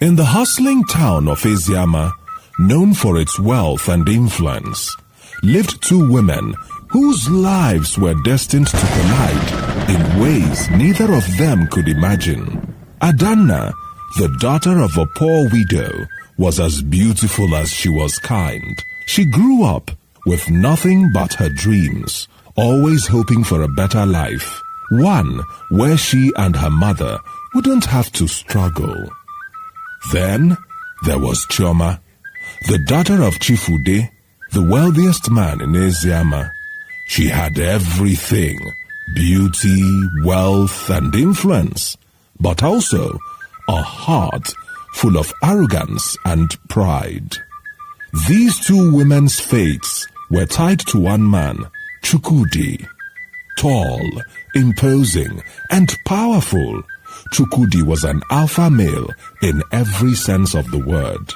In the hustling town of Eziama, known for its wealth and influence, lived two women whose lives were destined to collide in ways neither of them could imagine. Adanna, the daughter of a poor widow, was as beautiful as she was kind. She grew up with nothing but her dreams, always hoping for a better life, one where she and her mother wouldn't have to struggle. Then there was Chioma, the daughter of Chukwudi, the wealthiest man in Eziama. She had everything: beauty, wealth, and influence, but also a heart full of arrogance and pride. These two women's fates were tied to one man, Chukwudi. Tall, imposing, and powerful, Chukwudi was an alpha male in every sense of the word.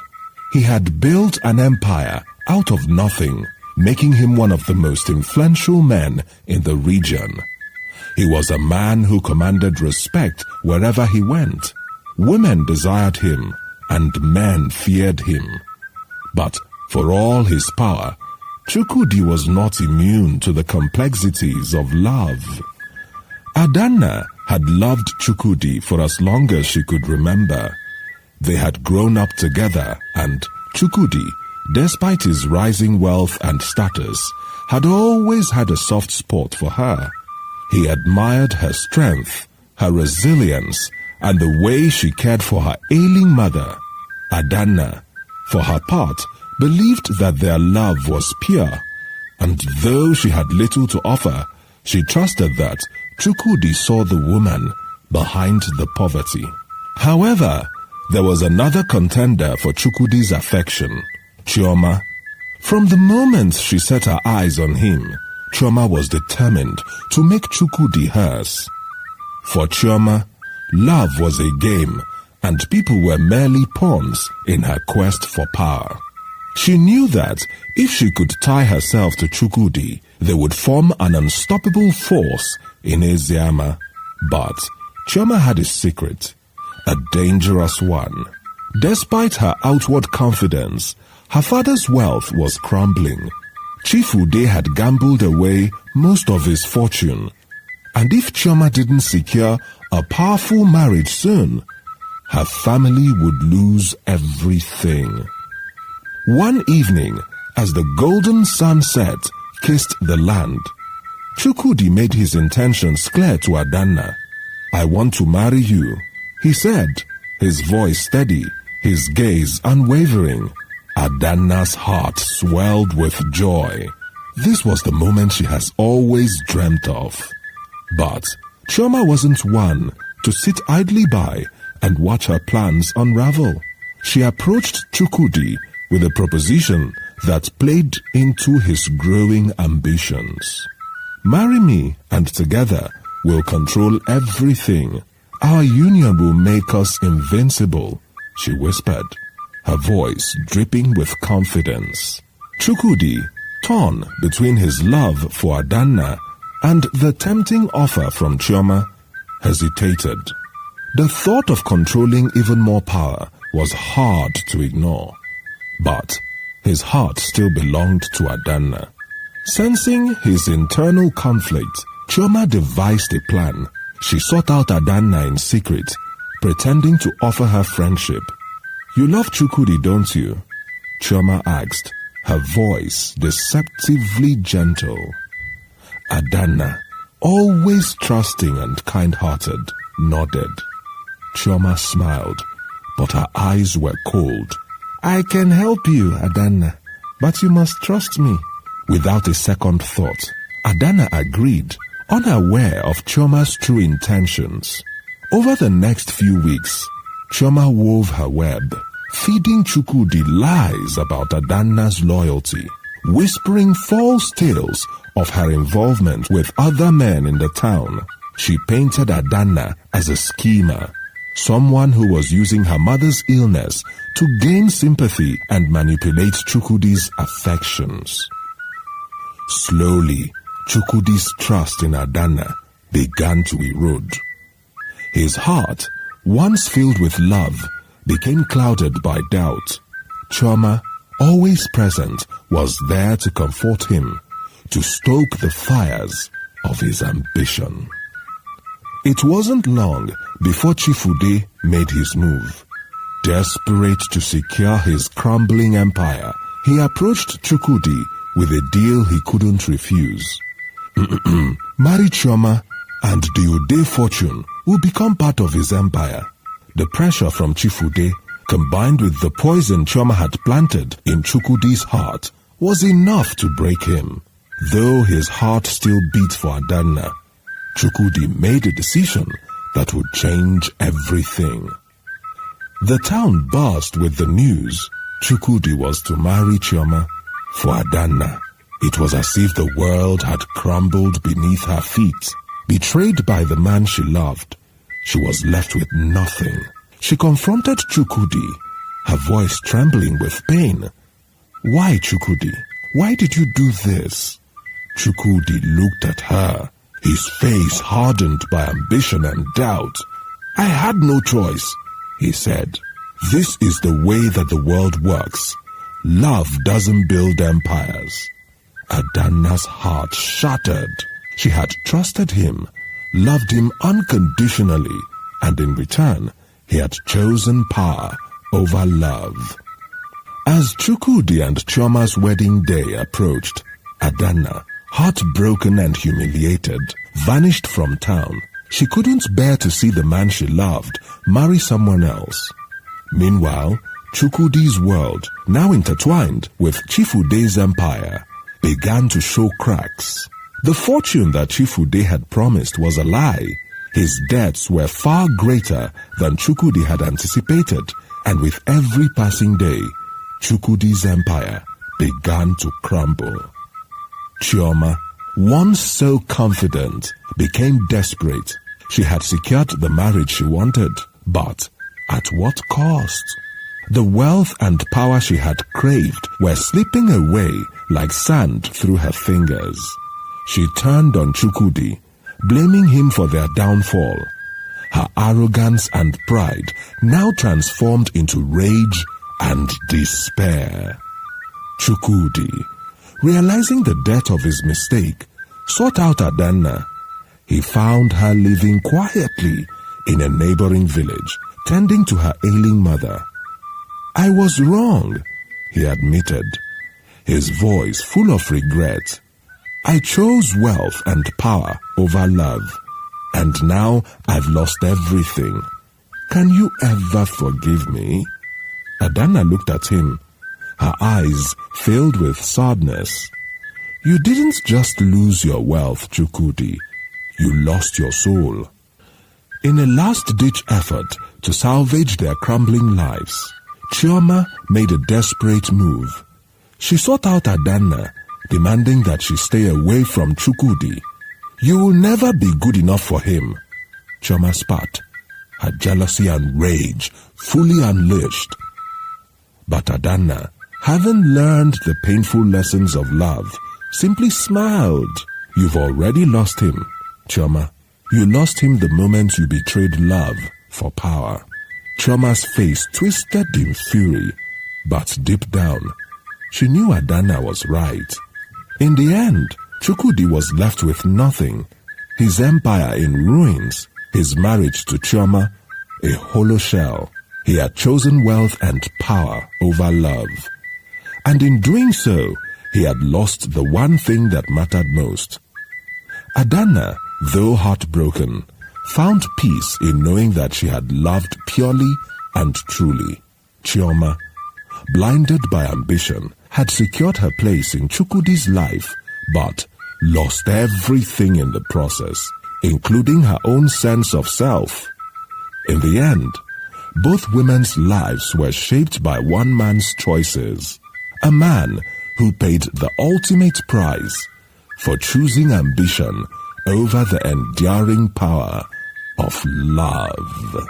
He had built an empire out of nothing, making him one of the most influential men in the region. He was a man who commanded respect wherever he went. Women desired him, and men feared him. But for all his power, Chukwudi was not immune to the complexities of love. Adanna had loved Chukwudi for as long as she could remember. They had grown up together, and Chukwudi, despite his rising wealth and status, had always had a soft spot for her. He admired her strength, her resilience, and the way she cared for her ailing mother. Adanna, for her part, believed that their love was pure, and though she had little to offer, she trusted that Chukwudi saw the woman behind the poverty. However, there was another contender for Chukwudi's affection, Chioma. From the moment she set her eyes on him, Chioma was determined to make Chukwudi hers. For Chioma, love was a game, and people were merely pawns in her quest for power. She knew that if she could tie herself to Chukwudi, they would form an unstoppable force in Eziama. But Chioma had a secret, a dangerous one. Despite her outward confidence, her father's wealth was crumbling. Chukwudi had gambled away most of his fortune, and if Chioma didn't secure a powerful marriage soon, her family would lose everything. One evening, as the golden sunset kissed the land, Chukwudi made his intentions clear to Adanna. "I want to marry you," he said, his voice steady, his gaze unwavering. Adanna's heart swelled with joy. This was the moment she has always dreamt of. But Chioma wasn't one to sit idly by and watch her plans unravel. She approached Chukwudi with a proposition that played into his growing ambitions. "Marry me, and together we'll control everything. Our union will make us invincible," she whispered, her voice dripping with confidence. Chukwudi, torn between his love for Adanna and the tempting offer from Chioma, hesitated. The thought of controlling even more power was hard to ignore. But his heart still belonged to Adanna. Sensing his internal conflict, Chioma devised a plan. She sought out Adanna in secret, pretending to offer her friendship. "You love Chukwudi, don't you?" Chioma asked, her voice deceptively gentle. Adanna, always trusting and kind-hearted, nodded. Chioma smiled, but her eyes were cold. "I can help you, Adanna, but you must trust me." Without a second thought, Adanna agreed, unaware of Chioma's true intentions. Over the next few weeks, Chioma wove her web, feeding Chukwudi lies about Adanna's loyalty, whispering false tales of her involvement with other men in the town. She painted Adanna as a schemer, someone who was using her mother's illness to gain sympathy and manipulate Chukwudi's affections. Slowly, Chukwudi's trust in Adanna began to erode. His heart, once filled with love, became clouded by doubt, Chioma, always present, was there to comfort him, to stoke the fires of his ambition. It wasn't long before Chikwudi made his move. Desperate to secure his crumbling empire, he approached Chukwudi with a deal he couldn't refuse. Marry Chioma and the Ude fortune will become part of his empire. The pressure from Chikwudi, combined with the poison Chioma had planted in Chukwudi's heart, was enough to break him. Though his heart still beat for Adanna, Chukwudi made a decision that would change everything. The town buzzed with the news Chukwudi was to marry Chioma. For Adanna, it was as if the world had crumbled beneath her feet. Betrayed by the man she loved, she was left with nothing. She confronted Chukwudi, her voice trembling with pain. Why, Chukwudi? Why did you do this? Chukwudi looked at her, his face hardened by ambition and doubt. I had no choice, he said. This is the way that the world works. Love doesn't build empires. Adanna's heart shattered. She had trusted him, loved him unconditionally, and in return, he had chosen power over love. As Chukwudi and Chioma's wedding day approached, Adanna, heartbroken and humiliated, vanished from town. She couldn't bear to see the man she loved marry someone else. Meanwhile, Chukwudi's world, now intertwined with Chifude's empire, began to show cracks. The fortune that Chikwudi had promised was a lie. His debts were far greater than Chukwudi had anticipated, and with every passing day, Chukwudi's empire began to crumble. Chioma, once so confident, became desperate. She had secured the marriage she wanted, but at what cost? The wealth and power she had craved were slipping away like sand through her fingers. She turned on Chukwudi, blaming him for their downfall. Her arrogance and pride now transformed into rage and despair. Chukwudi, realizing the depth of his mistake, sought out Adanna. He found her living quietly in a neighboring village, tending to her ailing mother. I was wrong, he admitted, his voice full of regret. I chose wealth and power over love, and now I've lost everything. Can you ever forgive me? Adanna looked at him, her eyes filled with sadness. You didn't just lose your wealth, Chukwudi. You lost your soul. In a last-ditch effort to salvage their crumbling lives, Chioma made a desperate move. She sought out Adanna, demanding that she stay away from Chukwudi. You will never be good enough for him, Chioma spat, her jealousy and rage fully unleashed. But Adanna, having learned the painful lessons of love, simply smiled. You've already lost him, Chioma. You lost him the moment you betrayed love for power. Chioma's face twisted in fury, but deep down, she knew Adanna was right. In the end, Chukwudi was left with nothing, his empire in ruins, his marriage to Chioma a hollow shell. He had chosen wealth and power over love. And in doing so, he had lost the one thing that mattered most. Adanna, though heartbroken, found peace in knowing that she had loved purely and truly. Chioma, blinded by ambition, had secured her place in Chukwudi's life, but lost everything in the process, including her own sense of self. In the end, both women's lives were shaped by one man's choices, a man who paid the ultimate price for choosing ambition over the enduring power of love.